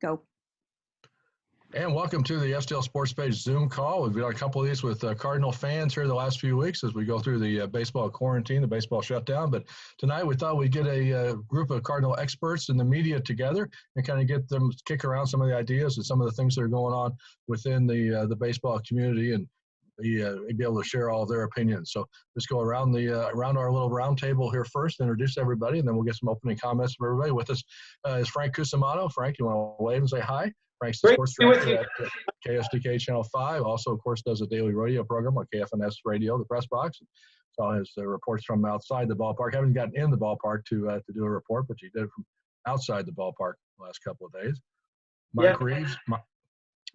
Go. And welcome to the STL Sports Page Zoom call. We've got a couple of these with Cardinal fans here the last few weeks as we go through the baseball quarantine, the baseball shutdown. But tonight we thought we'd get a group of Cardinal experts and the media together and kind of get them kick around some of the ideas and some of the things that are going on within the baseball community and be able to share all of their opinions. So let's go around around our little round table here first, introduce everybody, and then we'll get some opening comments from everybody. With us is Frank Cusumano. Frank, you want to wave and say hi? Frank's the sports director at KSDK Channel 5. Also, of course, does a daily radio program on KFNS Radio, the Press Box. So his reports from outside the ballpark. Haven't gotten in the ballpark to do a report, but he did it from outside the ballpark the last couple of days. Mike Reeves.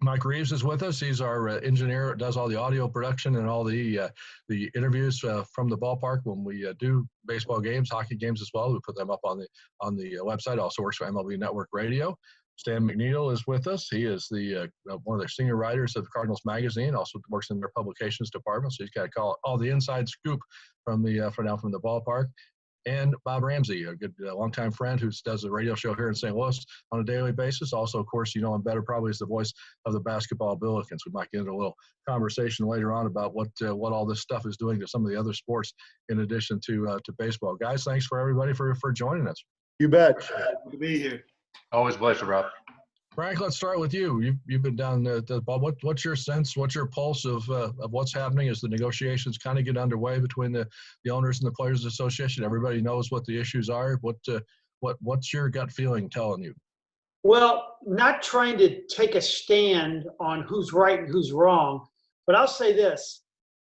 Mike Reeves is with us. He's our engineer, does all the audio production and all the interviews from the ballpark when we do baseball games, hockey games as well. We put them up on the website. Also works for MLB Network Radio. Stan McNeal is with us. He is the one of the senior writers of the Cardinals magazine. Also works in their publications department, so he's got all the inside scoop from the ballpark. And Bob Ramsey, a good longtime friend who does a radio show here in St. Louis on a daily basis. Also, of course, you know him better probably as the voice of the basketball Billikens. We might get into a little conversation later on about what all this stuff is doing to some of the other sports in addition to baseball. Guys, thanks for everybody for joining us. You bet. Good to be here. Always a pleasure, Rob. Frank, let's start with you. You've been down the ball. What's your sense? What's your pulse of what's happening as the negotiations kind of get underway between the owners and the Players Association? Everybody knows what the issues are. What's your gut feeling telling you? Well, not trying to take a stand on who's right and who's wrong, but I'll say this: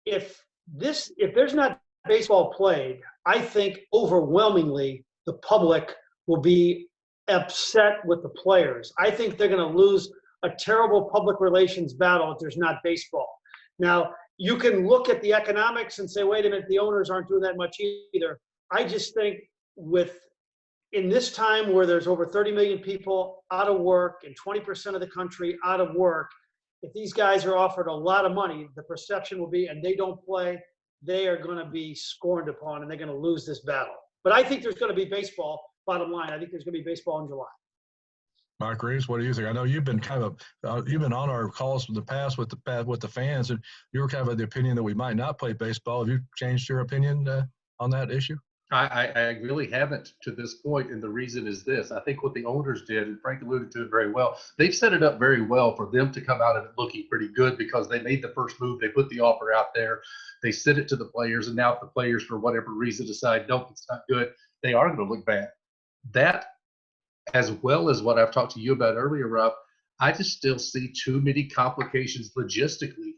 if there's not baseball played, I think overwhelmingly the public will be upset with the players. I think they're going to lose a terrible public relations battle if there's not baseball. Now, you can look at the economics and say, wait a minute, the owners aren't doing that much either. I just think in this time where there's over 30 million people out of work and 20% of the country out of work, if these guys are offered a lot of money, the perception will be, and they don't play, they are going to be scorned upon and they're going to lose this battle. But I think there's going to be baseball. Bottom line, I think there's going to be baseball in July. Mark Reeves, what do you think? I know you've been you've been on our calls in the past with the fans, and you were kind of the opinion that we might not play baseball. Have you changed your opinion on that issue? I really haven't to this point, and the reason is this. I think what the owners did, and Frank alluded to it very well, they've set it up very well for them to come out of it looking pretty good because they made the first move. They put the offer out there. They sent it to the players, and now if the players, for whatever reason, decide, nope, it's not good, they are going to look bad. That, as well as what I've talked to you about earlier, Rob, I just still see too many complications logistically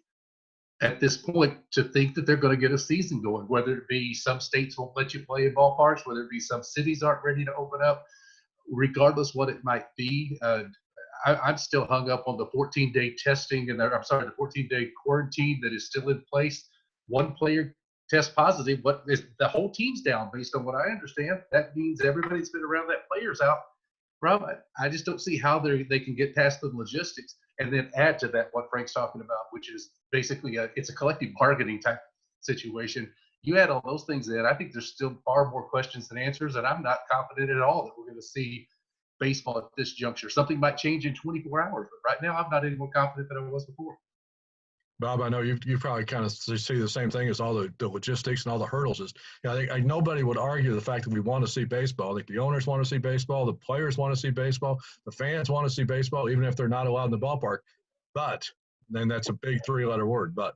at this point to think that they're going to get a season going, whether it be some states won't let you play in ballparks, whether it be some cities aren't ready to open up, regardless what it might be. I'm still hung up on the 14-day testing the 14-day quarantine that is still in place. One player test positive, but the whole team's down based on what I understand. That means everybody's been around that player's out. Rob, I just don't see how they can get past the logistics and then add to that what Frank's talking about, which is basically it's a collective bargaining type situation. You add all those things in, I think there's still far more questions than answers, and I'm not confident at all that we're going to see baseball at this juncture. Something might change in 24 hours, but right now I'm not any more confident than I was before. Bob, I know you probably kind of see the same thing as all the logistics and all the hurdles. I think nobody would argue the fact that we want to see baseball. I think the owners want to see baseball, the players want to see baseball, the fans want to see baseball, even if they're not allowed in the ballpark. But then that's a big three-letter word, but.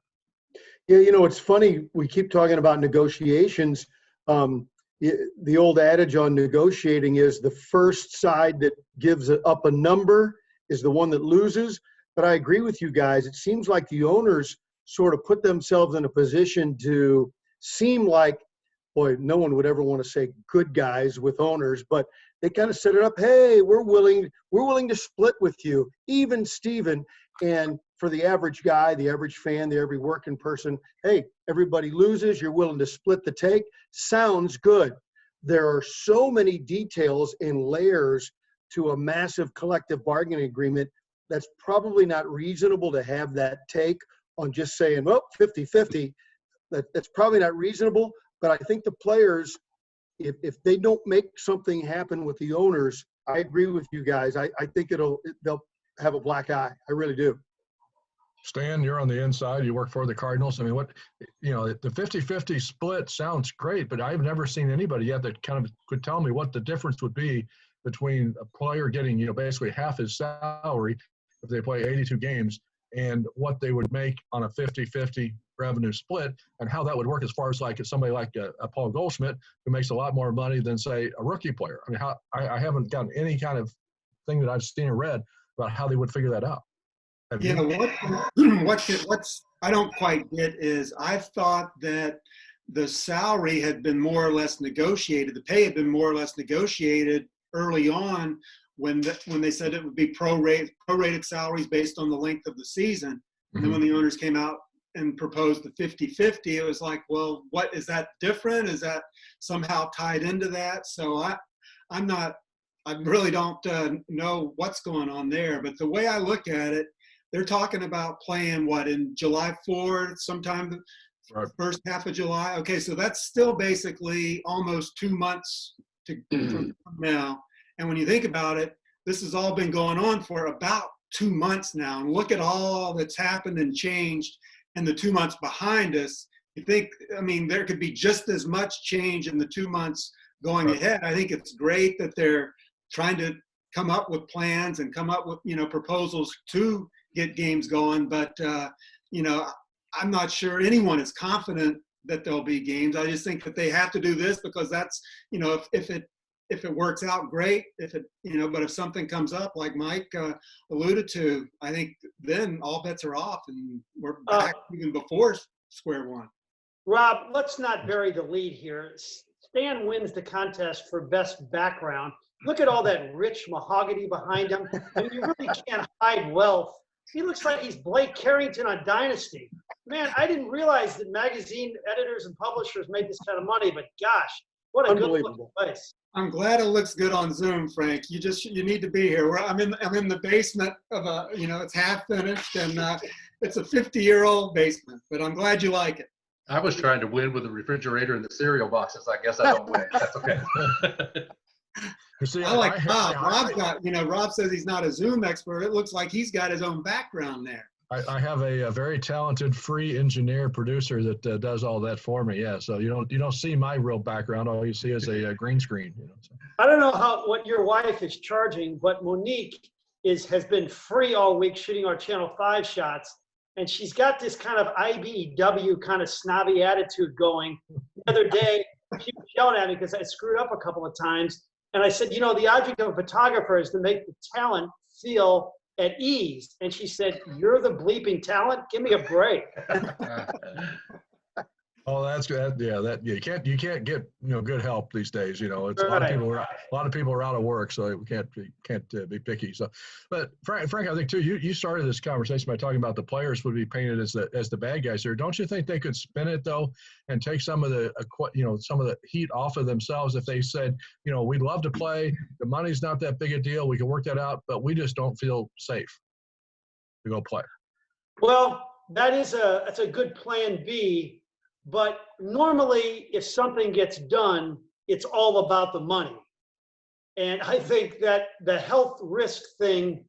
Yeah, it's funny. We keep talking about negotiations. The old adage on negotiating is the first side that gives up a number is the one that loses. But I agree with you guys. It seems like the owners sort of put themselves in a position to seem like, boy, no one would ever want to say good guys with owners, but they kind of set it up. Hey, we're willing to split with you, even Steven. And for the average guy, the average fan, the every working person, hey, everybody loses. You're willing to split the take. Sounds good. There are so many details and layers to a massive collective bargaining agreement. That's probably not reasonable to have that take on just saying, well, 50-50. That's probably not reasonable. But I think the players, if they don't make something happen with the owners, I agree with you guys. I think they'll have a black eye. I really do. Stan, you're on the inside. You work for the Cardinals. I mean, the 50-50 split sounds great, but I've never seen anybody yet that kind of could tell me what the difference would be between a player getting, basically half his salary if they play 82 games and what they would make on a 50-50 revenue split, and how that would work as far as like somebody like a Paul Goldschmidt who makes a lot more money than, say, a rookie player. I mean, I haven't gotten any kind of thing that I've seen or read about how they would figure that out. Yeah, what's I don't quite get is I've thought that the salary had been more or less negotiated. The pay had been more or less negotiated early on when they said it would be prorated salaries based on the length of the season. Mm-hmm. And then when the owners came out and proposed the 50-50, it was like, well, what is that different? Is that somehow tied into that? So I really don't know what's going on there. But the way I look at it, they're talking about playing in July 4th, sometime right. First half of July. Okay, so that's still basically almost 2 months from now. And when you think about it, this has all been going on for about 2 months now. And look at all that's happened and changed in the 2 months behind us. You think, there could be just as much change in the 2 months going ahead. I think it's great that they're trying to come up with plans and come up with, proposals to get games going. But, I'm not sure anyone is confident that there'll be games. I just think that they have to do this because that's, if it works out, great. But if something comes up like Mike alluded to, I think then all bets are off and we're back even before square one. Rob, let's not bury the lead here. Stan wins the contest for best background. Look at all that rich mahogany behind him. You really can't hide wealth. He looks like he's Blake Carrington on Dynasty. Man, I didn't realize that magazine editors and publishers made this kind of money, but gosh, what a good looking place. I'm glad it looks good on Zoom, Frank. You need to be here. I'm in the basement of it's half finished and it's a 50-year-old basement, but I'm glad you like it. I was trying to win with the refrigerator and the cereal boxes. I guess I don't win. That's okay. See, I like Rob. Rob's got, Rob says he's not a Zoom expert. It looks like he's got his own background there. I have a very talented free engineer producer that does all that for me. Yeah, so you don't see my real background. All you see is a green screen. So. I don't know what your wife is charging, but Monique has been free all week shooting our Channel 5 shots, and she's got this kind of IBEW kind of snobby attitude going. The other day, she was yelling at me because I screwed up a couple of times. And I said, the object of a photographer is to make the talent feel at ease. And she said, "You're the bleeping talent. Give me a break." Oh, that's good. Yeah, you can't get good help these days. It's right. a lot of people are out of work, so we can't be picky. So, but Frank, I think too, you started this conversation by talking about the players would be painted as the bad guys here. Don't you think they could spin it though and take some of the some of the heat off of themselves if they said, we'd love to play, the money's not that big a deal, we can work that out, but we just don't feel safe to go play. Well, that's a good plan B. But normally, if something gets done, it's all about the money. And I think that the health risk thing,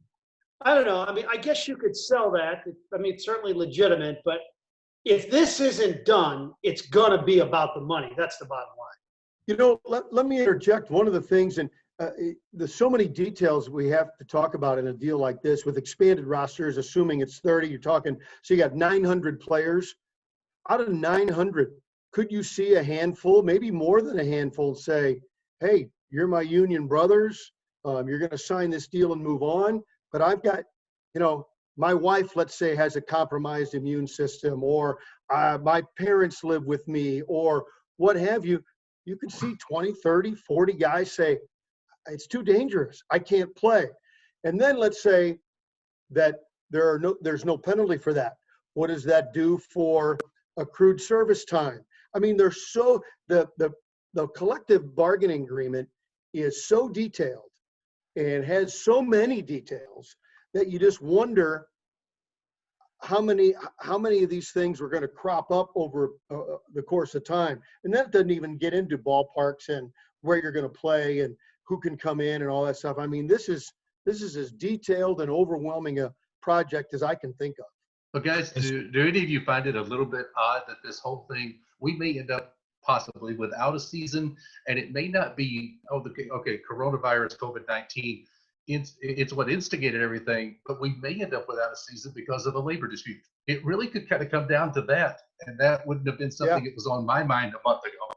I don't know. I guess you could sell that. It's certainly legitimate. But if this isn't done, it's going to be about the money. That's the bottom line. Let me interject one of the things. And there's so many details we have to talk about in a deal like this with expanded rosters, assuming it's 30. You're talking, so you got 900 players. Out of 900, could you see a handful, maybe more than a handful, say, hey, you're my union brothers, you're going to sign this deal and move on, but I've got, my wife, let's say, has a compromised immune system, or my parents live with me, or what have you. You could see 20, 30, 40 guys say, it's too dangerous, I can't play. And then let's say that there's no penalty for that. What does that do for accrued service time? There's the collective bargaining agreement is so detailed and has so many details that you just wonder how many of these things were going to crop up over the course of time. And that doesn't even get into ballparks and where you're going to play and who can come in and all that stuff. I mean, this is as detailed and overwhelming a project as I can think of. But guys, do any of you find it a little bit odd that this whole thing, we may end up possibly without a season, and it may not be, coronavirus, COVID-19, it's what instigated everything, but we may end up without a season because of a labor dispute. It really could kind of come down to that, and that wouldn't have been something that was on my mind a month ago.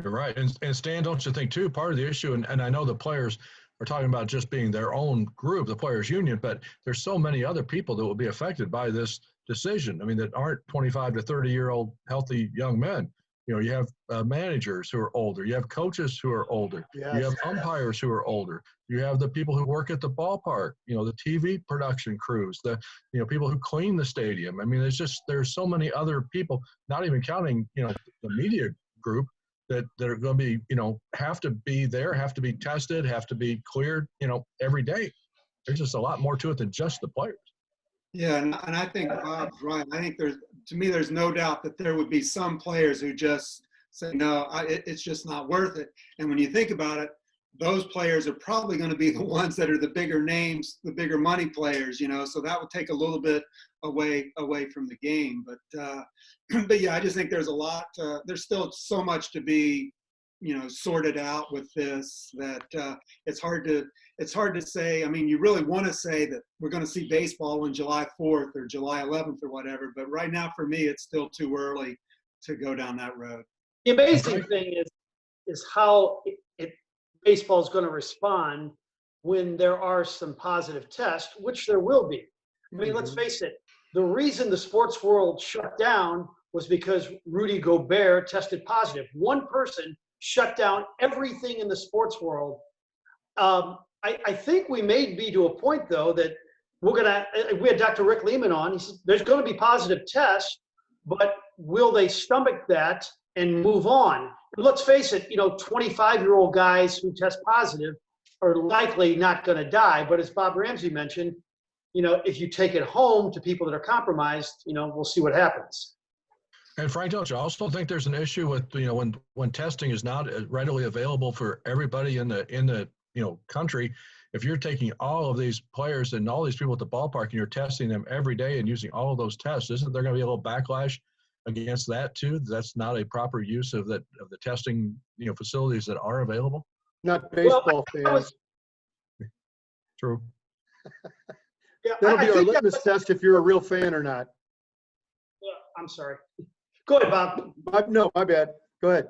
You're right. And Stan, don't you think too, part of the issue, and I know the players are talking about just being their own group, the players union, but there's so many other people that will be affected by this decision. I mean, that aren't 25 to 30-year-old healthy young men. You know, you have managers who are older. You have coaches who are older. Yes. You have umpires who are older. You have the people who work at the ballpark, you know, the TV production crews, the, you know, people who clean the stadium. I mean, there's so many other people, not even counting, you know, the media group that are going to be, you know, have to be there, have to be tested, have to be cleared, you know, every day. There's just a lot more to it than just the players. Yeah, and I think Bob's right. I think there's no doubt that there would be some players who just say, no, it's just not worth it. And when you think about it, those players are probably going to be the ones that are the bigger names, the bigger money players, you know, so that would take a little bit away from the game. But yeah, I just think there's a lot, there's still so much to be, you know, sorted out with this that it's hard to say. I mean, you really want to say that we're going to see baseball on July 4th or July 11th or whatever, but right now for me, it's still too early to go down that road. The amazing thing is how baseball is going to respond when there are some positive tests, which there will be. I mean, let's face it, the reason the sports world shut down was because Rudy Gobert tested positive. One person shut down everything in the sports world. I think we may be to a point, though, that we had Dr. Rick Lehman on. He said there's going to be positive tests, but will they stomach that and move on? And let's face it, you know, 25-year-old guys who test positive are likely not going to die. But as Bob Ramsey mentioned, you know, if you take it home to people that are compromised, you know, we'll see what happens. And Frank, don't you also think there's an issue with, you know, when testing is not readily available for everybody in the you know, country? If you're taking all of these players and all these people at the ballpark and you're testing them every day and using all of those tests, isn't there going to be a little backlash against that too? That's not a proper use of the testing, you know, facilities that are available. Not baseball fans. True. Yeah, That'll I be our think litmus test if you're a real fan or not. I'm sorry. Go ahead, Bob. No, my bad. Go ahead.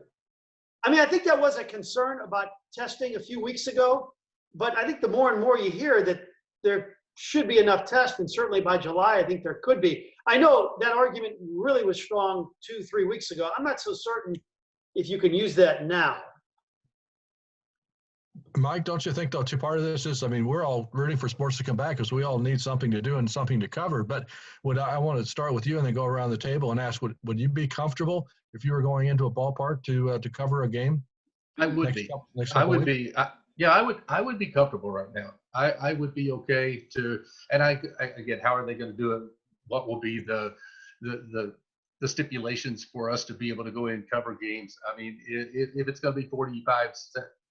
I mean, I think that was a concern about testing a few weeks ago, but I think the more and more you hear that there should be enough tests, and certainly by July, I think there could be. I know that argument really was strong 2-3 weeks ago. I'm not so certain if you can use that now. Mike, don't you think, though, part of this is, I mean, we're all rooting for sports to come back because we all need something to do and something to cover. But I want to start with you and then go around the table and ask, would you be comfortable if you were going into a ballpark to cover a game? I would be. I would be. I would be comfortable right now. I would be okay to. And again, how are they going to do it? What will be the stipulations for us to be able to go in and cover games? I mean, if it's going to be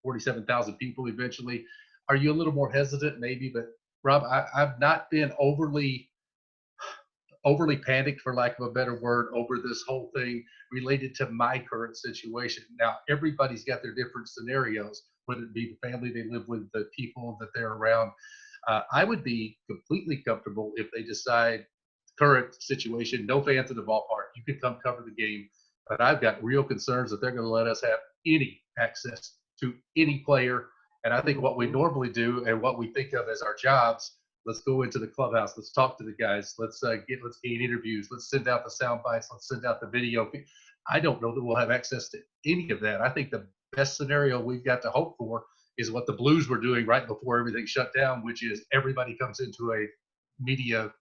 47,000 people eventually, are you a little more hesitant? Maybe, but Rob, I've not been overly panicked, for lack of a better word, over this whole thing related to my current situation. Now, everybody's got their different scenarios, whether it be the family they live with, the people that they're around. I would be completely comfortable if they decide current situation, no fans in the ballpark, you can come cover the game. But I've got real concerns that they're going to let us have any access to any player. And I think what we normally do and what we think of as our jobs, let's go into the clubhouse, let's talk to the guys, let's gain interviews, let's send out the sound bites, let's send out the video. I don't know that we'll have access to any of that. I think the best scenario we've got to hope for is what the Blues were doing right before everything shut down, which is everybody comes into a media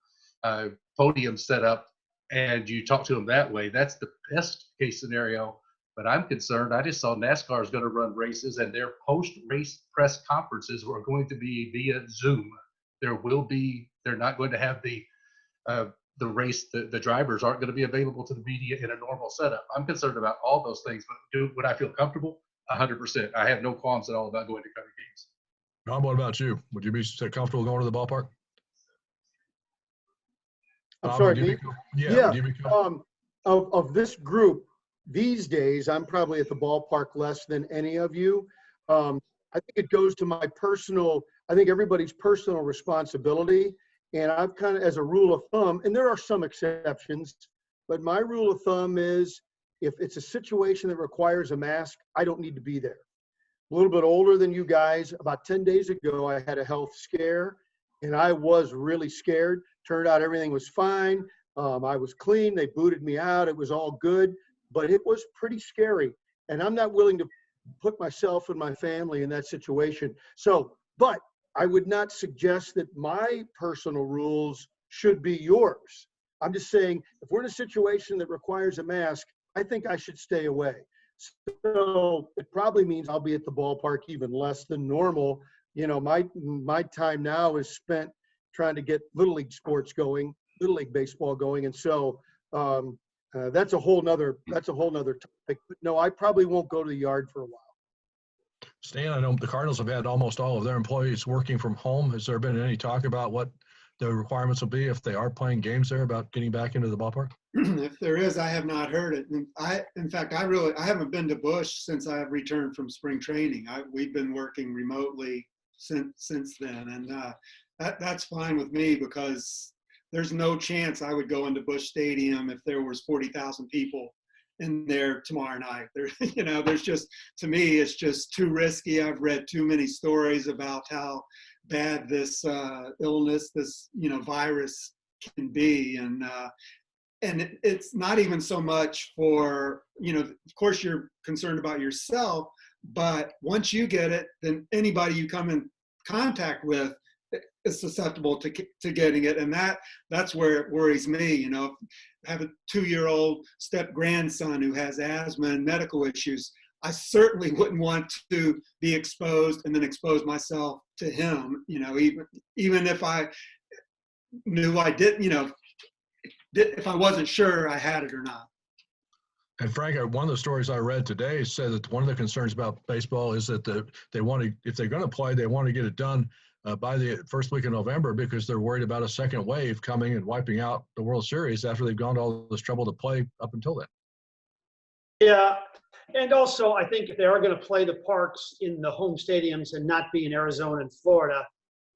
podium setup and you talk to them that way. That's the best case scenario. But I'm concerned. I just saw NASCAR is going to run races, and their post-race press conferences are going to be via Zoom. They're not going to have the race. The drivers aren't going to be available to the media in a normal setup. I'm concerned about all those things. But would I feel comfortable? 100%. I have no qualms at all about going to country games. Rob, what about you? Would you be comfortable going to the ballpark? I'm Bob, sorry, would you me? be, yeah, Yeah. would you be comfortable? Of this group these days, I'm probably at the ballpark less than any of you. I think it goes to my personal, I think everybody's personal responsibility. And I've kind of, as a rule of thumb, and there are some exceptions, but my rule of thumb is if it's a situation that requires a mask, I don't need to be there. A little bit older than you guys. About 10 days ago, I had a health scare and I was really scared. Turned out everything was fine. I was clean. They booted me out. It was all good, but it was pretty scary. And I'm not willing to put myself and my family in that situation. So, but I would not suggest that my personal rules should be yours. I'm just saying, if we're in a situation that requires a mask, I think I should stay away. So it probably means I'll be at the ballpark even less than normal. You know, my time now is spent trying to get Little League sports going, Little League baseball going. And so that's a whole nother topic. But no, I probably won't go to the yard for a while. Stan, I know the Cardinals have had almost all of their employees working from home. Has there been any talk about what the requirements will be if they are playing games there about getting back into the ballpark? If there is, I have not heard it. And in fact, I haven't been to Busch since I have returned from spring training. We've been working remotely since then, and that's fine with me because there's no chance I would go into Busch Stadium if there was 40,000 people in there tomorrow night. There's just, to me, it's just too risky. I've read too many stories about how bad this illness, this virus can be, and it's not even so much for, of course you're concerned about yourself, but once you get it, then anybody you come in contact with is susceptible to getting it. And that's where it worries me. I have a 2-year-old step grandson who has asthma and medical issues. I certainly wouldn't want to be exposed and then expose myself to him, even if I knew I didn't, if I wasn't sure I had it or not. And Frank, one of the stories I read today said that one of the concerns about baseball is that they want to, if they're going to play, they want to get it done by the first week of November because they're worried about a second wave coming and wiping out the World Series after they've gone to all this trouble to play up until then. Yeah. And also, I think if they are going to play the parks in the home stadiums and not be in Arizona and Florida,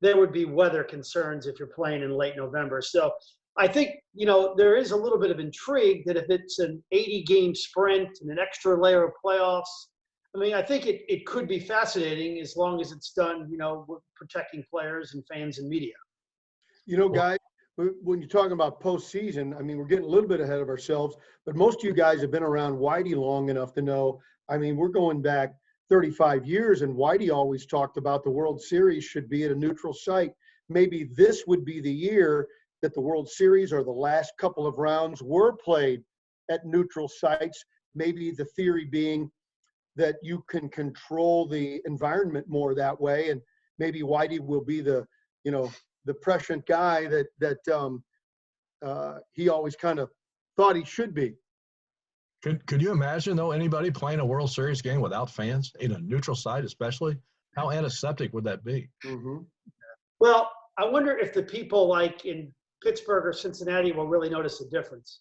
there would be weather concerns if you're playing in late November. So I think, there is a little bit of intrigue that if it's an 80-game sprint and an extra layer of playoffs, I think it could be fascinating as long as it's done, with protecting players and fans and media. Guys, when you're talking about postseason, we're getting a little bit ahead of ourselves, but most of you guys have been around Whitey long enough to know, we're going back 35 years, and Whitey always talked about the World Series should be at a neutral site. Maybe this would be the year that the World Series or the last couple of rounds were played at neutral sites. Maybe the theory being that you can control the environment more that way, and maybe Whitey will be the prescient guy that he always kind of thought he should be. Could you imagine, though, anybody playing a World Series game without fans in a neutral site, especially? How antiseptic would that be? Mm-hmm. Well, I wonder if the people like in Pittsburgh or Cincinnati will really notice a difference.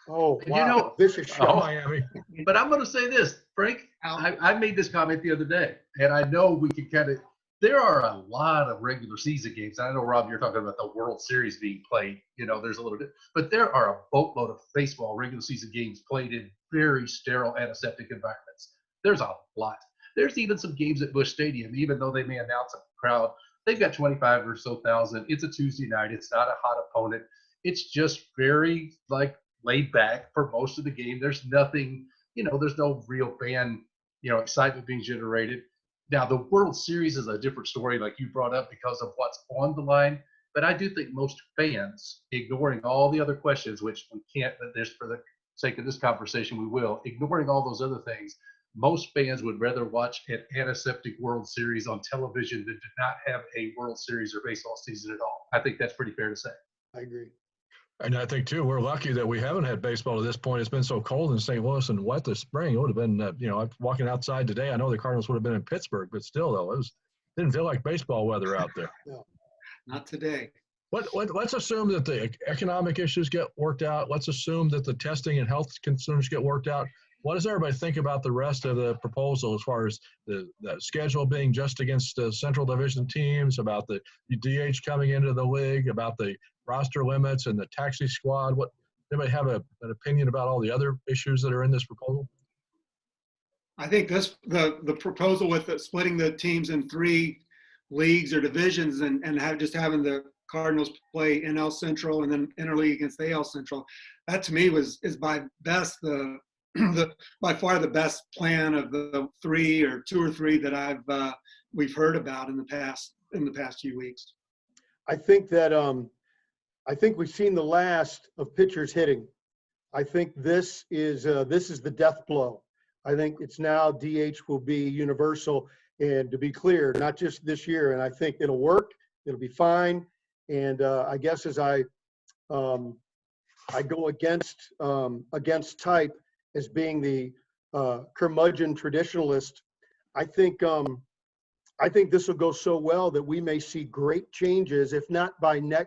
Oh, wow. Vicious shot. Miami. But I'm going to say this, Frank. I made this comment the other day, and I know we can there are a lot of regular season games. I know, Rob, you're talking about the World Series being played. There's a little bit, but there are a boatload of baseball regular season games played in very sterile, antiseptic environments. There's a lot. There's even some games at Busch Stadium, even though they may announce a crowd. They've got 25 or so thousand. It's a Tuesday night. It's not a hot opponent. It's just very laid back for most of the game. There's nothing, there's no real fan, excitement being generated. Now, the World Series is a different story, like you brought up, because of what's on the line. But I do think most fans, ignoring all the other questions, which we can't, but there's for the sake of this conversation, we will, ignoring all those other things, most fans would rather watch an antiseptic World Series on television than to not have a World Series or baseball season at all. I think that's pretty fair to say. I agree. And I think, too, we're lucky that we haven't had baseball at this point. It's been so cold in St. Louis and wet this spring. It would have been, walking outside today. I know the Cardinals would have been in Pittsburgh, but still, though, didn't feel like baseball weather out there. No. Not today. Let's assume that the economic issues get worked out. Let's assume that the testing and health concerns get worked out. What does everybody think about the rest of the proposal as far as the schedule being just against the Central Division teams, about the DH coming into the league, about the roster limits and the taxi squad? Anybody have an opinion about all the other issues that are in this proposal? I think the proposal with splitting the teams in 3 leagues or divisions and having the Cardinals play NL Central and then interleague against the AL Central, that to me is by by far the best plan of the 2 or 3 that we've heard about in the past few weeks. I think that I think we've seen the last of pitchers hitting. I think this is the death blow. I think it's now DH will be universal, and to be clear, not just this year. And I think it'll work. It'll be fine. And I guess as I go against type as being the curmudgeon traditionalist, I think this will go so well that we may see great changes, if not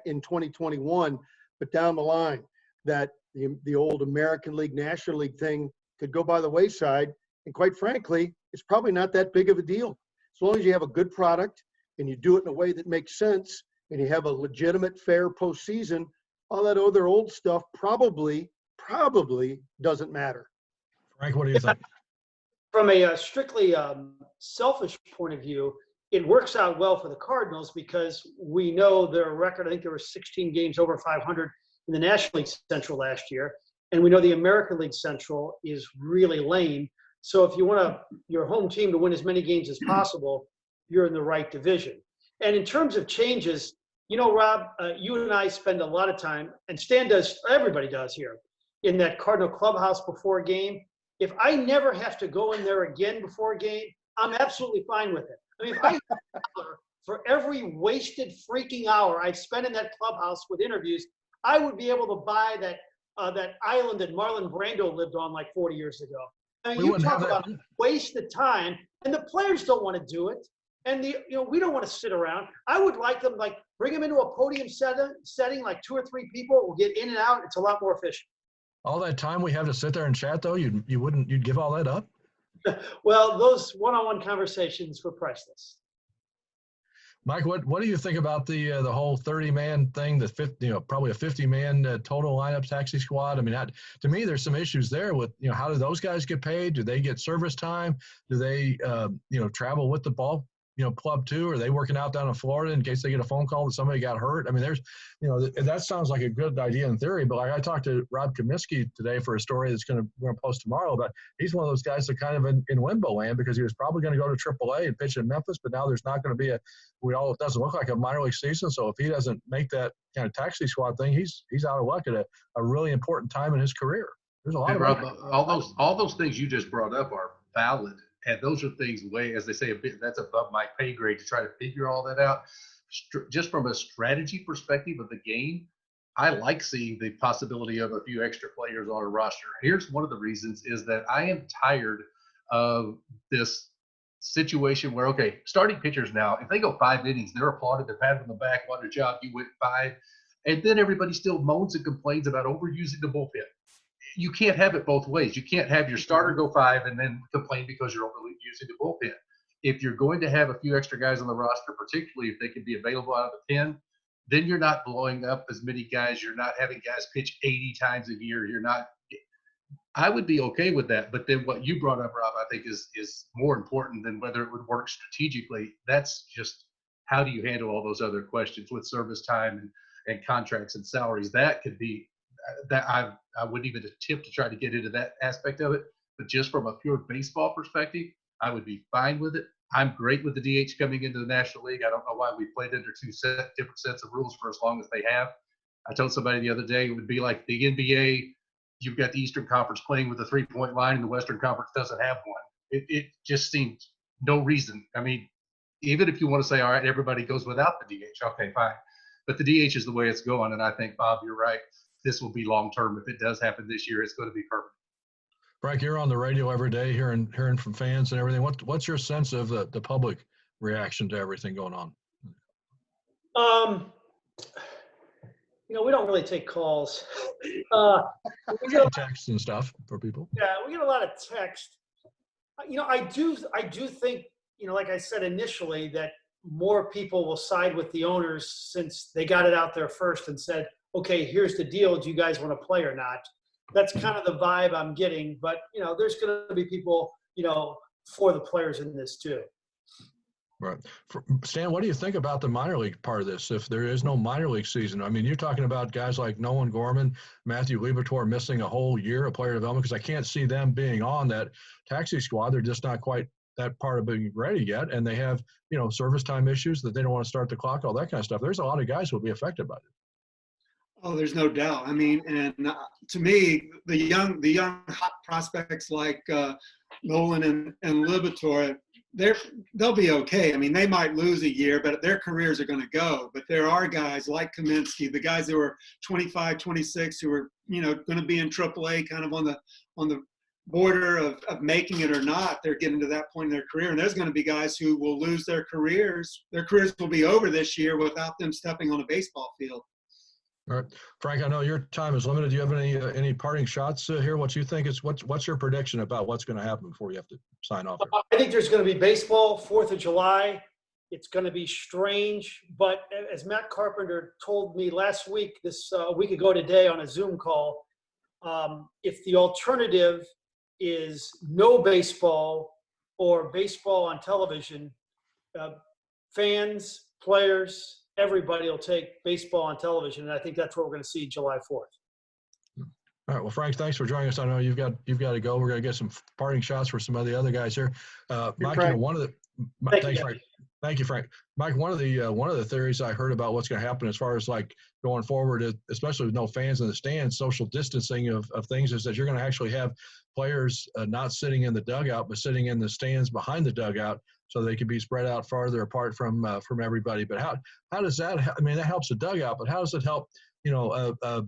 in 2021, but down the line, that the old American League, National League thing could go by the wayside. And quite frankly, it's probably not that big of a deal. As long as you have a good product and you do it in a way that makes sense and you have a legitimate, fair postseason, all that other old stuff probably doesn't matter. Frank, what do you think? From a strictly selfish point of view, it works out well for the Cardinals because we know their record. I think there were 16 games over 500 in the National League Central last year. And we know the American League Central is really lame. So if you want your home team to win as many games as possible, you're in the right division. And in terms of changes, Rob, you and I spend a lot of time, and Stan does, everybody does here, in that Cardinal clubhouse before a game. If I never have to go in there again before a game, I'm absolutely fine with it. I mean, if I for every wasted freaking hour I've spent in that clubhouse with interviews, I would be able to buy that island that Marlon Brando lived on like 40 years ago. I mean, you talk about waste of time, and the players don't want to do it, and we don't want to sit around. I would like them bring them into a podium setting, like 2 or 3 people will get in and out. It's a lot more efficient. All that time we have to sit there and chat, though, you'd give all that up? Well, those one-on-one conversations were priceless. Mike, what do you think about the whole 30-man thing? Probably a 50-man total lineup taxi squad. I mean, to me, there's some issues there with how do those guys get paid? Do they get service time? Do they travel with the ball club too? Are they working out down in Florida in case they get a phone call that somebody got hurt? I mean, that sounds like a good idea in theory, but I talked to Rob Comiskey today for a story that's we're going to post tomorrow, but he's one of those guys that kind of in limbo land because he was probably going to go to AAA and pitch in Memphis, but now there's not going to be it doesn't look like a minor league season. So if he doesn't make that kind of taxi squad thing, he's out of luck at a really important time in his career. There's a lot of Rob, all those things you just brought up are valid. And those are things as they say, that's above my pay grade to try to figure all that out. Just from a strategy perspective of the game, I like seeing the possibility of a few extra players on a roster. Here's one of the reasons is that I am tired of this situation where, okay, starting pitchers now, if they go 5 innings, they're applauded, they're patted on the back, what a job, you went 5. And then everybody still moans and complains about overusing the bullpen. You can't have it both ways. You can't have your starter go 5 and then complain because you're overusing the bullpen. If you're going to have a few extra guys on the roster, particularly if they can be available out of the pen, then you're not blowing up as many guys. You're not having guys pitch 80 times a year. I would be okay with that. But then what you brought up, Rob, I think is more important than whether it would work strategically. That's just how do you handle all those other questions with service time and contracts and salaries. That could be that I wouldn't even attempt to try to get into that aspect of it. But just from a pure baseball perspective, I would be fine with it. I'm great with the DH coming into the National League. I don't know why we played under 2 different sets of rules for as long as they have. I told somebody the other day it would be like the NBA. You've got the Eastern Conference playing with a 3-point line, and the Western Conference doesn't have one. It just seemed no reason. I mean, even if you want to say, all right, everybody goes without the DH, okay, fine. But the DH is the way it's going, and I think, Bob, you're right. this will be long term. If it does happen this year, it's going to be permanent. Frank, you're on the radio every day, hearing from fans and everything. What's your sense of the public reaction to everything going on? We don't really take calls. We get texts and stuff for people. Yeah, we get a lot of text. I do think, like I said initially, that more people will side with the owners since they got it out there first and said, okay, here's the deal. Do you guys want to play or not? That's kind of the vibe I'm getting. But, there's going to be people, for the players in this too. Right. Stan, what do you think about the minor league part of this? If there is no minor league season, I mean, you're talking about guys like Nolan Gorman, Matthew Liberatore missing a whole year of player development because I can't see them being on that taxi squad. They're just not quite that part of being ready yet. And they have, service time issues that they don't want to start the clock, all that kind of stuff. There's a lot of guys who will be affected by it. Oh, there's no doubt. I mean, and to me, the young hot prospects like Nolan and Liberatore, they'll be okay. I mean, they might lose a year, but their careers are going to go. But there are guys like Kaminsky, the guys who are 25, 26, who are, going to be in AAA, kind of on the border of making it or not. They're getting to that point in their career. And there's going to be guys who will lose their careers. Their careers will be over this year without them stepping on a baseball field. All right, Frank, I know your time is limited. Do you have any parting shots here? What you think is what's your prediction about what's going to happen before you have to sign off here? I think there's going to be baseball 4th of July. It's going to be strange, but as Matt Carpenter told me last week, a week ago today on a Zoom call, if the alternative is no baseball or baseball on television, fans, players, everybody will take baseball on television, and I think that's what we're going to see July 4th. All right. Well, Frank, thanks for joining us. I know you've got to go. We're going to get some parting shots for some of the other guys here. Mike, Frank. Thank you, Frank. Mike, one of the theories I heard about what's going to happen as far as like going forward, especially with no fans in the stands, social distancing of things, is that you're going to actually have players not sitting in the dugout, but sitting in the stands behind the dugout, so they can be spread out farther apart from everybody. But how does that? I mean, that helps the dugout, but how does it help? A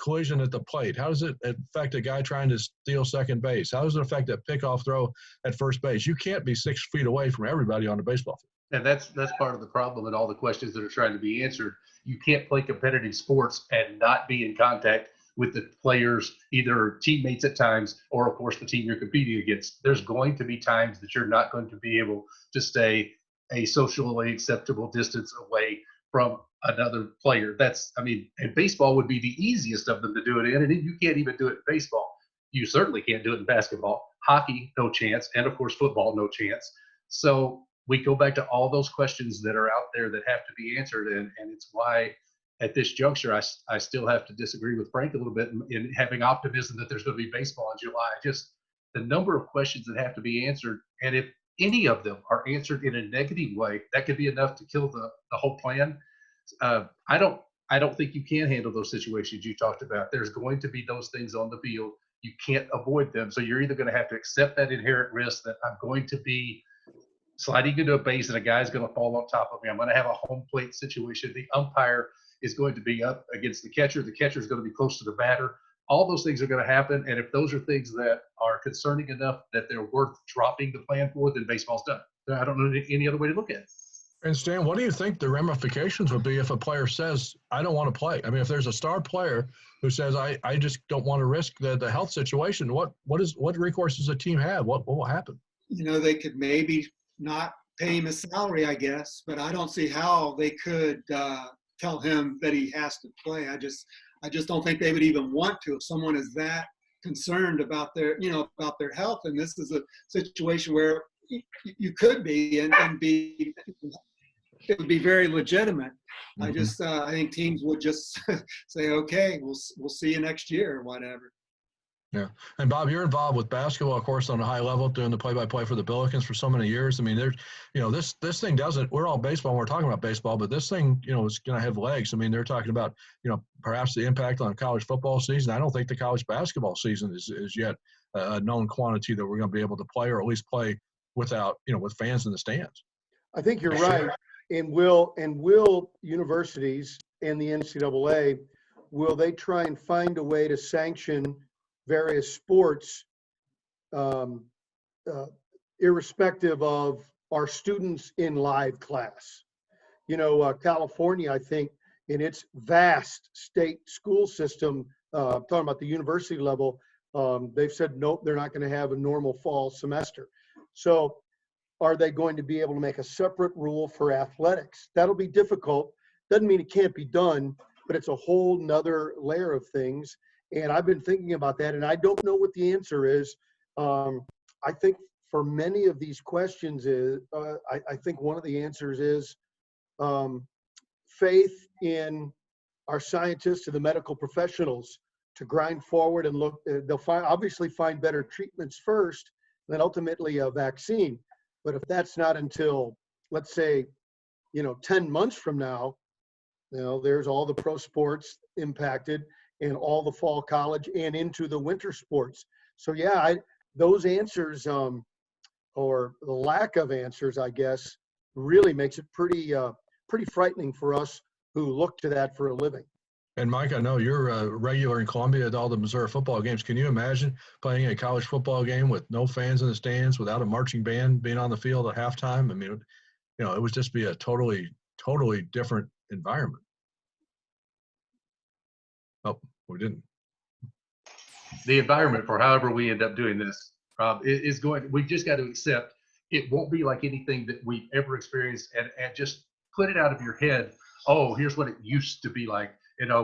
collision at the plate? How does it affect a guy trying to steal second base? How does it affect a pickoff throw at first base? You can't be 6 feet away from everybody on the baseball field. And that's part of the problem and all the questions that are trying to be answered. You can't play competitive sports and not be in contact with the players, either teammates at times or, of course, the team you're competing against. There's going to be times that you're not going to be able to stay a socially acceptable distance away from another player. And baseball would be the easiest of them to do it in, and you can't even do it in baseball. You certainly can't do it in basketball. Hockey, no chance, and of course football, no chance. So we go back to all those questions that are out there that have to be answered, and it's why at this juncture I still have to disagree with Frank a little bit in having optimism that there's going to be baseball in July. Just the number of questions that have to be answered, and if any of them are answered in a negative way, that could be enough to kill the whole plan. I don't think you can handle those situations you talked about. There's going to be those things on the field. You can't avoid them. So you're either going to have to accept that inherent risk that I'm going to be sliding into a base and a guy's going to fall on top of me. I'm going to have a home plate situation. The umpire is going to be up against the catcher. The catcher is going to be close to the batter. All those things are going to happen. And if those are things that are concerning enough that they're worth dropping the plan for, then baseball's done. I don't know any other way to look at it. And Stan, what do you think the ramifications would be if a player says, I don't want to play? I mean, if there's a star player who says, I just don't want to risk the health situation, what recourse does the team have? What will happen? They could maybe not pay him a salary, I guess, but I don't see how they could tell him that he has to play. I just don't think they would even want to if someone is that concerned about their health. And this is a situation where you could be and be. It would be very legitimate. Mm-hmm. I think teams would just say, okay, we'll see you next year or whatever. Yeah. And Bob, you're involved with basketball, of course, on a high level, doing the play-by-play for the Billikens for so many years. I mean, there's, this thing doesn't, we're all baseball, we're talking about baseball, but this thing, is going to have legs. I mean, they're talking about, perhaps the impact on college football season. I don't think the college basketball season is yet a known quantity that we're going to be able to play, or at least play without, with fans in the stands. I think you're right. And will universities and the NCAA will they try and find a way to sanction various sports, irrespective of our students in live class? California, I think, in its vast state school system, talking about the university level, they've said, nope, they're not going to have a normal fall semester. So are they going to be able to make a separate rule for athletics? That'll be difficult. Doesn't mean it can't be done, but it's a whole nother layer of things. And I've been thinking about that, and I don't know what the answer is. I think for many of these questions is, I think one of the answers is faith in our scientists and the medical professionals to grind forward and look. They'll obviously find better treatments first, then ultimately a vaccine. But if that's not until, let's say, 10 months from now, there's all the pro sports impacted and all the fall college and into the winter sports. So yeah, those answers, or the lack of answers, I guess, really makes it pretty frightening for us who look to that for a living. And Mike, I know you're regular in Columbia at all the Missouri football games. Can you imagine playing a college football game with no fans in the stands, without a marching band being on the field at halftime? I mean, it would just be a totally different environment. Oh, we didn't. The environment for however we end up doing this, Rob, is going. We just got to accept it won't be like anything that we've ever experienced, and just put it out of your head. Oh, here's what it used to be like.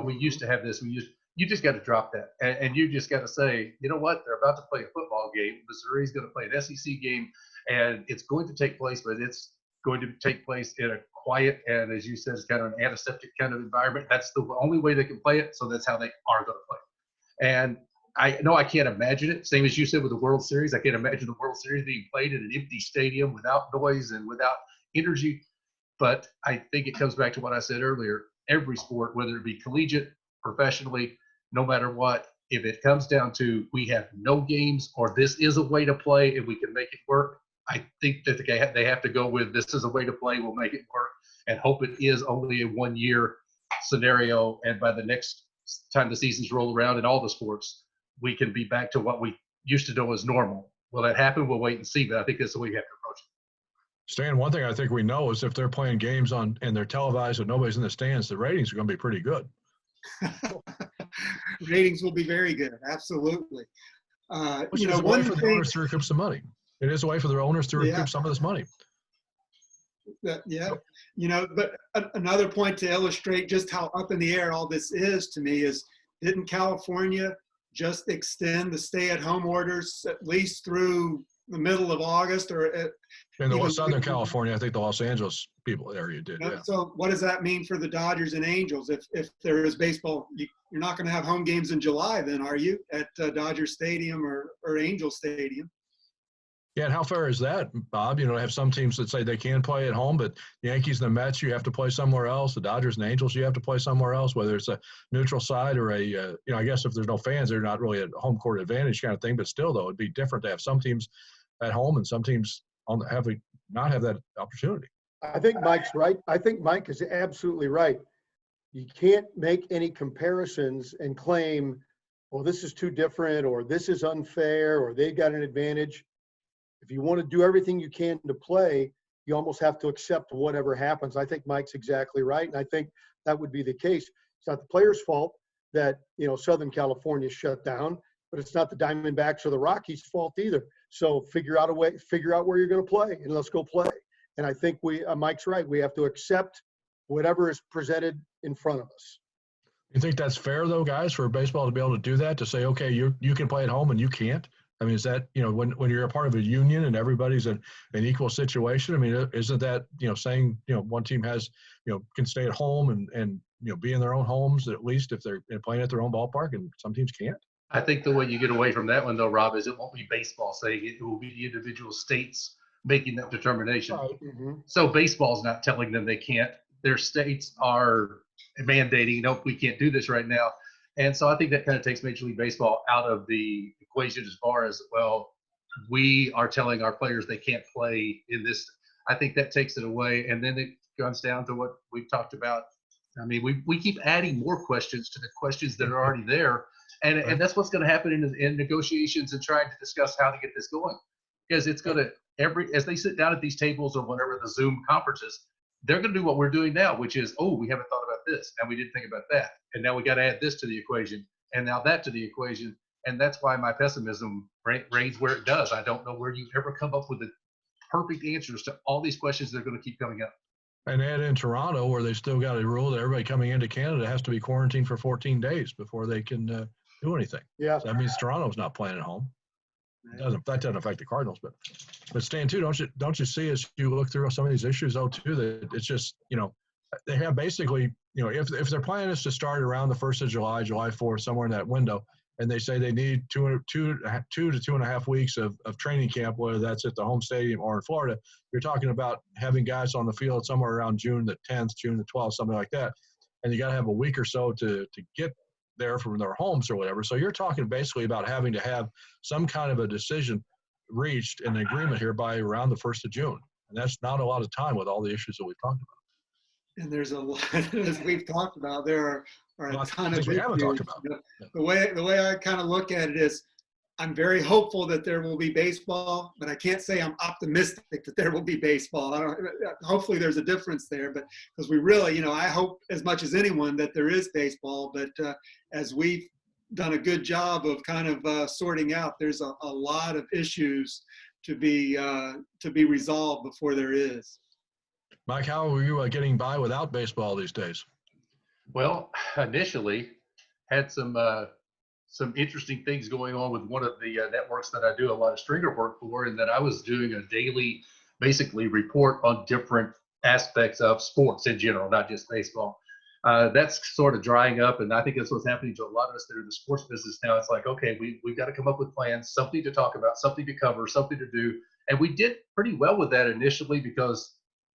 We used to have this. You just got to drop that, and you just got to say, you know what? They're about to play a football game. Missouri's going to play an SEC game, and it's going to take place, but it's going to take place in a quiet and, as you said, it's kind of an antiseptic kind of environment. That's the only way they can play it, so that's how they are going to play. And I know I can't imagine it. Same as you said with the World Series, I can't imagine the World Series being played in an empty stadium without noise and without energy. But I think it comes back to what I said earlier. Every sport, whether it be collegiate, professionally, no matter what, if it comes down to we have no games or this is a way to play and we can make it work, I think that they have to go with this is a way to play, we'll make it work, and hope it is only a 1 year scenario. And by the next time the seasons roll around in all the sports, we can be back to what we used to know as normal. Will that happen? We'll wait and see, but I think that's the way you have to approach it. Stan, one thing I think we know is if they're playing games and they're televised and nobody's in the stands, the ratings are going to be pretty good. Ratings will be very good. Absolutely. Which is a way for the owners to recoup some money. It is a way for their owners to recoup some of this money. Yeah. But another point to illustrate just how up in the air all this is to me is, didn't California just extend the stay-at-home orders at least through the middle of August? In the Southern California, I think the Los Angeles area did. Yeah. So what does that mean for the Dodgers and Angels? If there is baseball, you're not going to have home games in July then, are you, at Dodger Stadium or Angel Stadium? Yeah, and how fair is that, Bob? To have some teams that say they can play at home, but the Yankees and the Mets, you have to play somewhere else. The Dodgers and Angels, you have to play somewhere else, whether it's a neutral side or I guess if there's no fans, they're not really a home court advantage kind of thing. But still, though, it'd be different to have some teams at home and some teams not have that opportunity. I think Mike's right. I think Mike is absolutely right. You can't make any comparisons and claim, well, this is too different or this is unfair or they got an advantage. If you want to do everything you can to play, you almost have to accept whatever happens. I think Mike's exactly right. And I think that would be the case. It's not the players' fault that, Southern California shut down, but it's not the Diamondbacks or the Rockies' fault either. So figure out where you're going to play and let's go play. And I think Mike's right. We have to accept whatever is presented in front of us. You think that's fair though, guys, for baseball to be able to do that, to say, okay, you can play at home and you can't? I mean, is that, when you're a part of a union and everybody's in an equal situation, I mean, isn't that, saying, one team can stay at home and be in their own homes, at least if they're playing at their own ballpark, and some teams can't? I think the way you get away from that one, though, Rob, is it won't be baseball saying it. It will be the individual states making that determination. Right. Mm-hmm. So baseball's not telling them they can't. Their states are mandating, nope, we can't do this right now. And so I think that kind of takes Major League Baseball out of the equation as far as, well, we are telling our players they can't play in this. I think that takes it away. And then it comes down to what we've talked about I mean, we keep adding more questions to the questions that are already there. And that's what's going to happen in negotiations and trying to discuss how to get this going. Because it's going to, as they sit down at these tables or whatever the Zoom conferences, they're going to do what we're doing now, which is, oh, we haven't thought about this, and we didn't think about that. And now we got to add this to the equation, and now that to the equation. And that's why my pessimism reigns where it does. I don't know where you ever come up with the perfect answers to all these questions that are going to keep coming up. And add in Toronto, where they still got a rule that everybody coming into Canada has to be quarantined for 14 days before they can do anything. Yeah. So that means Toronto's not playing at home. That doesn't affect the Cardinals, but Stan too, don't you see as you look through some of these issues though too, that it's just, they have basically, if their plan is to start around the 1st of July, July 4th, somewhere in that window, and they say they need two to 2.5 weeks of training camp, whether that's at the home stadium or in Florida, you're talking about having guys on the field somewhere around June the 10th, June the 12th, something like that. And you got to have a week or so to get there from their homes or whatever. So you're talking basically about having to have some kind of a decision reached, an agreement here by around the 1st of June. And that's not a lot of time with all the issues that we've talked about. And there's a lot, as we've talked about, there are a ton of things we haven't talked issues. about. The way I kind of look at it is, I'm very hopeful that there will be baseball, but I can't say I'm optimistic that there will be baseball. Hopefully there's a difference there, but because we really, I hope as much as anyone that there is baseball, but as we've done a good job of kind of sorting out, there's a lot of issues to be resolved before there is. Mike, how are you getting by without baseball these days? Well, initially had some interesting things going on with one of the networks that I do a lot of stringer work for, and that I was doing a daily, basically, report on different aspects of sports in general, not just baseball. That's sort of drying up, and I think that's what's happening to a lot of us that are in the sports business now. It's like, okay, we've got to come up with plans, something to talk about, something to cover, something to do. And we did pretty well with that initially because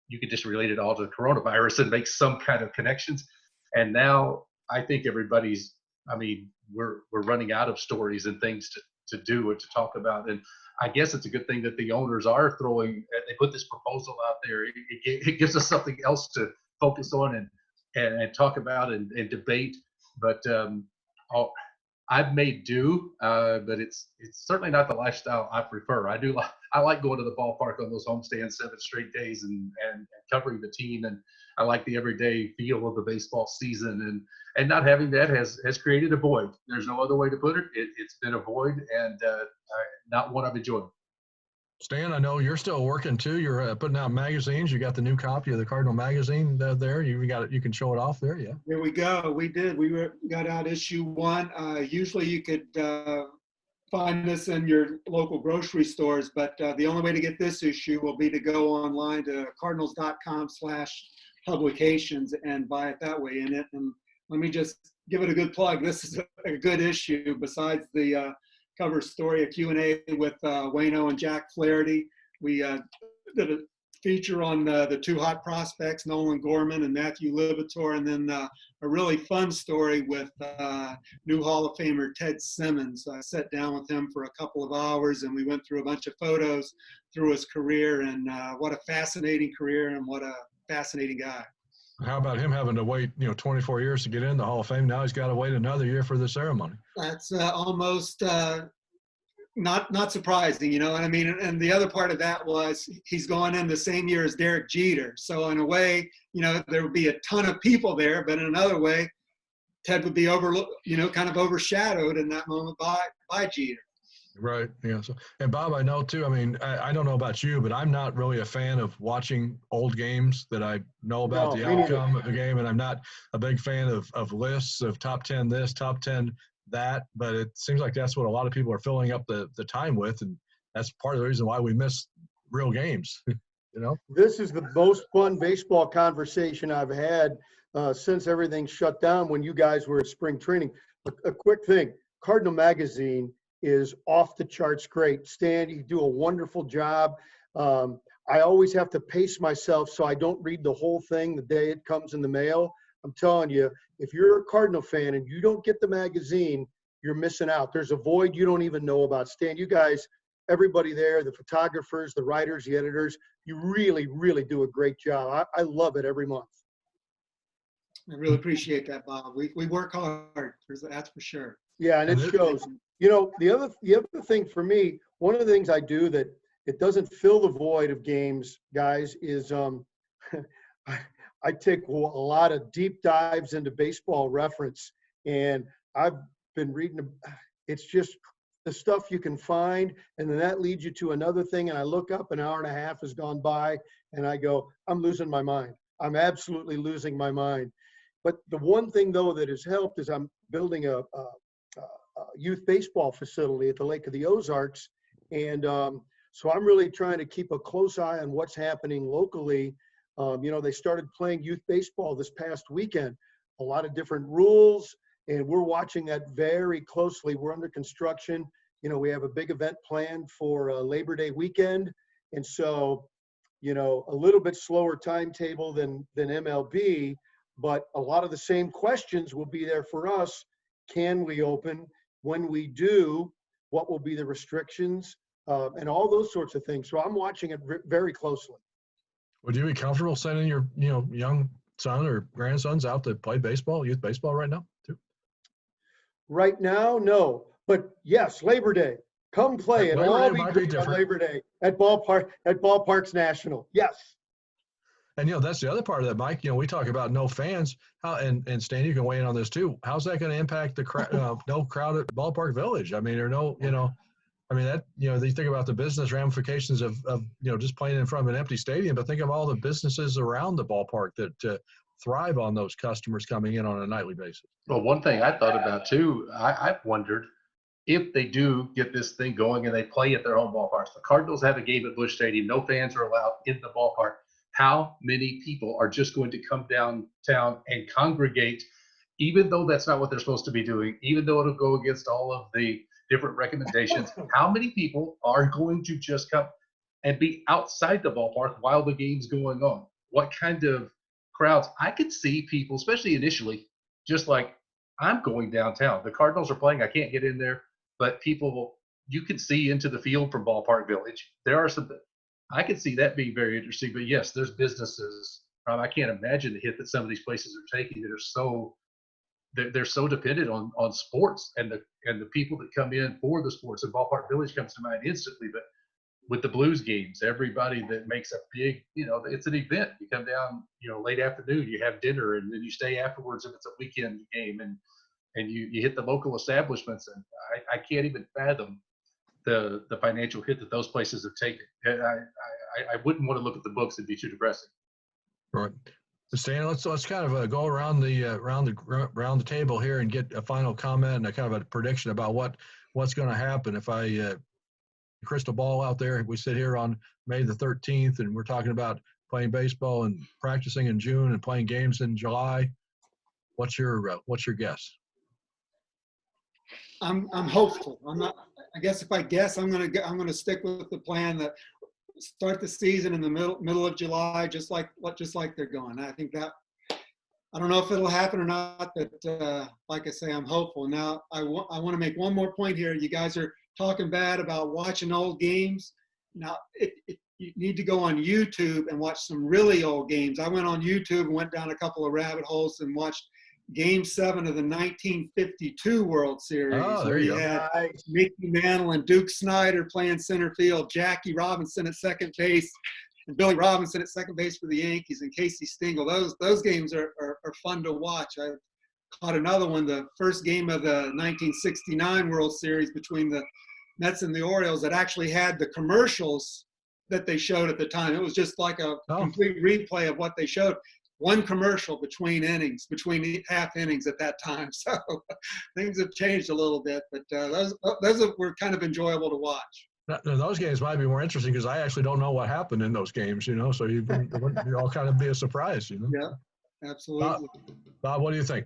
you could just relate it all to the coronavirus and make some kind of connections. And now I think everybody's, we're running out of stories and things to do and to talk about. And I guess it's a good thing that the owners are they put this proposal out there. It gives us something else to focus on and talk about and debate. But I've made do, but it's certainly not the lifestyle I prefer. I like going to the ballpark on those homestands 7 straight days and covering the team, and I like the everyday feel of the baseball season, and not having that has created a void. There's no other way to put it. It's been a void, and not one I've enjoyed. Stan, I know you're still working too. You're putting out magazines. You got the new copy of the Cardinal magazine there. You got it. You can show it off there. Yeah. Here we go. We did. We got out issue 1. Usually you could find this in your local grocery stores, but the only way to get this issue will be to go online to cardinals.com/publications and buy it that way in it. And let me just give it a good plug. This is a good issue. Besides the cover story, a Q&A with Wayno and Jack Flaherty. We did a feature on the 2 hot prospects, Nolan Gorman and Matthew Libator, and then a really fun story with new Hall of Famer Ted Simmons. I sat down with him for a couple of hours, and we went through a bunch of photos through his career, and what a fascinating career and what a fascinating guy. How about him having to wait, 24 years to get in the Hall of Fame? Now he's got to wait another year for the ceremony. That's almost not surprising, you know what I mean? And the other part of that was he's going in the same year as Derek Jeter. So in a way, there would be a ton of people there, but in another way, Ted would be kind of overshadowed in that moment by Jeter. Right. Yeah. So, and Bob, I know too. I don't know about you, but I'm not really a fan of watching old games that I know about the outcome of the game, and I'm not a big fan of lists of top 10 this, top 10 that. But it seems like that's what a lot of people are filling up the time with, and that's part of the reason why we miss real games. This is the most fun baseball conversation I've had since everything shut down when you guys were at spring training. A quick thing, Cardinal Magazine is off the charts great. Stan, you do a wonderful job. I always have to pace myself so I don't read the whole thing the day it comes in the mail. I'm telling you, if you're a Cardinal fan and you don't get the magazine, you're missing out. There's a void you don't even know about. Stan, you guys, everybody there, the photographers, the writers, the editors, you really, really do a great job. I love it every month. I really appreciate that, Bob. We work hard. That's for sure. Yeah, and it shows. You know, the other thing for me, one of the things I do that it doesn't fill the void of games, guys, is I take a lot of deep dives into baseball reference, and I've been reading. It's just the stuff you can find, and then that leads you to another thing. And I look up, an hour and a half has gone by, and I go, I'm losing my mind. I'm absolutely losing my mind. But the one thing, though, that has helped is I'm building a youth baseball facility at the Lake of the Ozarks. And so I'm really trying to keep a close eye on what's happening locally. You know, they started playing youth baseball this past weekend, a lot of different rules, and we're watching that very closely. We're under construction. You know, we have a big event planned for Labor Day weekend. And so, you know, a little bit slower timetable than MLB, but a lot of the same questions will be there for us. Can we open? When we do, what will be the restrictions? And all those sorts of things. So I'm watching it very closely. Would you be comfortable sending your, young son or grandsons out to play baseball, youth baseball right now too? Right now, no. But yes, Labor Day. Come play. It'll all be great on Labor Day at Ballparks National. Yes. And that's the other part of that, Mike. We talk about no fans. How and Stan, you can weigh in on this too. How's that going to impact the no crowd at Ballpark Village? I mean, or no, I mean that you think about the business ramifications of just playing in front of an empty stadium, but think of all the businesses around the ballpark that thrive on those customers coming in on a nightly basis. Well, one thing I thought about too, I've wondered if they do get this thing going and they play at their home ballparks. The Cardinals have a game at Busch Stadium. No fans are allowed in the ballpark. How many people are just going to come downtown and congregate, even though that's not what they're supposed to be doing, even though it'll go against all of the different recommendations? How many people are going to just come and be outside the ballpark while the game's going on? What kind of crowds? I could see people, especially initially, just like, I'm going downtown. The Cardinals are playing. I can't get in there. But people, you can see into the field from Ballpark Village. There are some, I could see that being very interesting. But yes, there's businesses. I can't imagine the hit that some of these places are taking that are so, they're so dependent on sports and the people that come in for the sports. And Ballpark Village comes to mind instantly. But with the Blues games, everybody that makes a big, it's an event. You come down, late afternoon, you have dinner, and then you stay afterwards if it's a weekend game, and you hit the local establishments. And I can't even fathom the financial hit that those places have taken. I wouldn't want to look at the books. It'd be too depressing. Right. Stan, let's kind of go around the table here and get a final comment and a kind of a prediction about what's going to happen. If I crystal ball out there, we sit here on May the 13th and we're talking about playing baseball and practicing in June and playing games in July. What's your guess? I'm hopeful. I'm not. I guess if I guess, I'm gonna stick with the plan that start the season in the middle of July, just like they're going. I think that, I don't know if it'll happen or not, but like I say, I'm hopeful. Now I want to make one more point here. You guys are talking bad about watching old games. Now you need to go on YouTube and watch some really old games. I went on YouTube and went down a couple of rabbit holes and watched Game 7 of the 1952 World Series, where you had Mickey Mantle and Duke Snider playing center field, Jackie Robinson at second base, and Billy Robinson at second base for the Yankees, and Casey Stengel. Those games are fun to watch. I caught another one, the first game of the 1969 World Series between the Mets and the Orioles, that actually had the commercials that they showed at the time. It was just like a complete replay of what they showed. One commercial between half innings at that time. So things have changed a little bit, but those were kind of enjoyable to watch. Those games might be more interesting because I actually don't know what happened in those games, so you all kind of be a surprise, Yeah, absolutely. Bob, what do you think?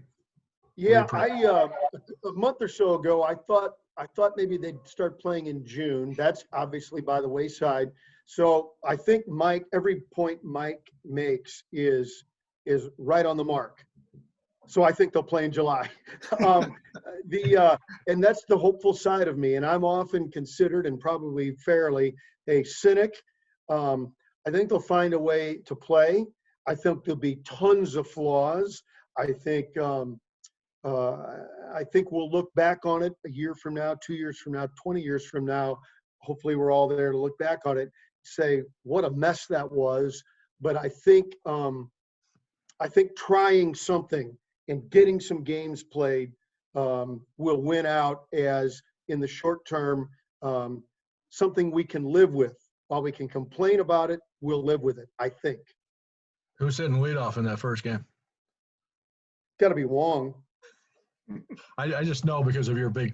Yeah, a month or so ago, I thought maybe they'd start playing in June. That's obviously by the wayside. So I think every point Mike makes is right on the mark. So I think they'll play in July. And that's the hopeful side of me. And I'm often considered, and probably fairly, a cynic. I think they'll find a way to play. I think there'll be tons of flaws. I think we'll look back on it a year from now, 2 years from now, 20 years from now. Hopefully we're all there to look back on it, say what a mess that was. But I think trying something and getting some games played will win out as, in the short term, something we can live with. While we can complain about it, we'll live with it, I think. Who's hitting leadoff in that first game? Got to be Wong. I just know because of your big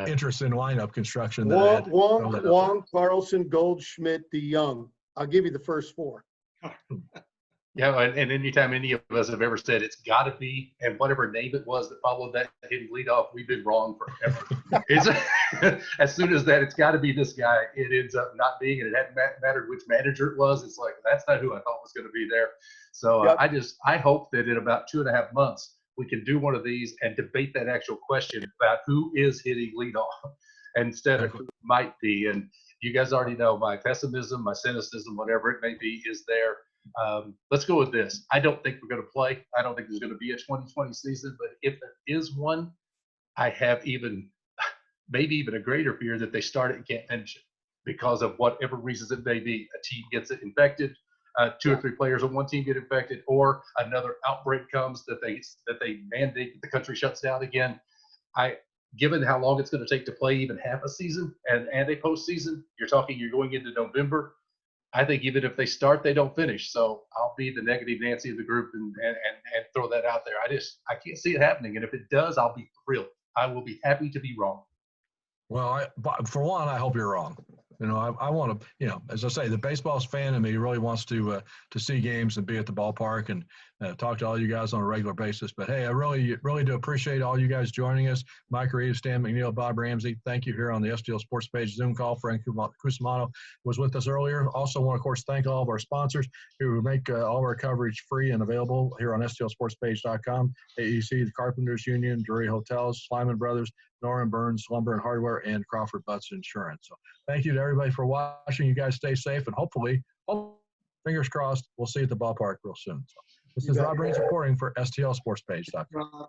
interest in lineup construction. That I had to throw that out Wong, Carlson, Goldschmidt, DeYoung. I'll give you the first four. Yeah, and anytime any of us have ever said it's got to be, and whatever name it was that followed that hitting leadoff, we've been wrong forever. As soon as that it's got to be this guy, it ends up not being, and it hadn't mattered which manager it was. It's like, that's not who I thought was going to be there. So Yep. I hope that in about 2.5 months, we can do one of these and debate that actual question about who is hitting leadoff instead of who might be. And you guys already know my pessimism, my cynicism, whatever it may be, is there. Let's go with this. I don't think we're going to play. I don't think there's going to be a 2020 season, but if there is one, I have maybe even a greater fear that they start it and can't finish it because of whatever reasons it may be. A team gets it infected, 2 or 3 players on one team get infected, or another outbreak comes that they mandate that the country shuts down again. Given how long it's going to take to play even half a season and a postseason, you're going into November. I think even if they start, they don't finish. So I'll be the negative Nancy of the group and throw that out there. I can't see it happening. And if it does, I'll be thrilled. I will be happy to be wrong. Well, for one, I hope you're wrong. I want to, as I say, the baseball's fan in me really wants to see games and be at the ballpark and talk to all you guys on a regular basis. But hey, I really, really do appreciate all you guys joining us. Mike Reeves, Stan McNeal, Bob Ramsey. Thank you here on the STL Sports Page Zoom call. Frank Cusumano was with us earlier. Also want to, of course, thank all of our sponsors who make all of our coverage free and available here on STLSportsPage.com. AEC, the Carpenters Union, Drury Hotels, Slyman Brothers, Norman Burns Lumber and Hardware, and Crawford Butts Insurance. So thank you to everybody for watching. You guys stay safe, and hopefully, fingers crossed, we'll see you at the ballpark real soon. So this is Rob Reeves reporting for STLSportsPage.com.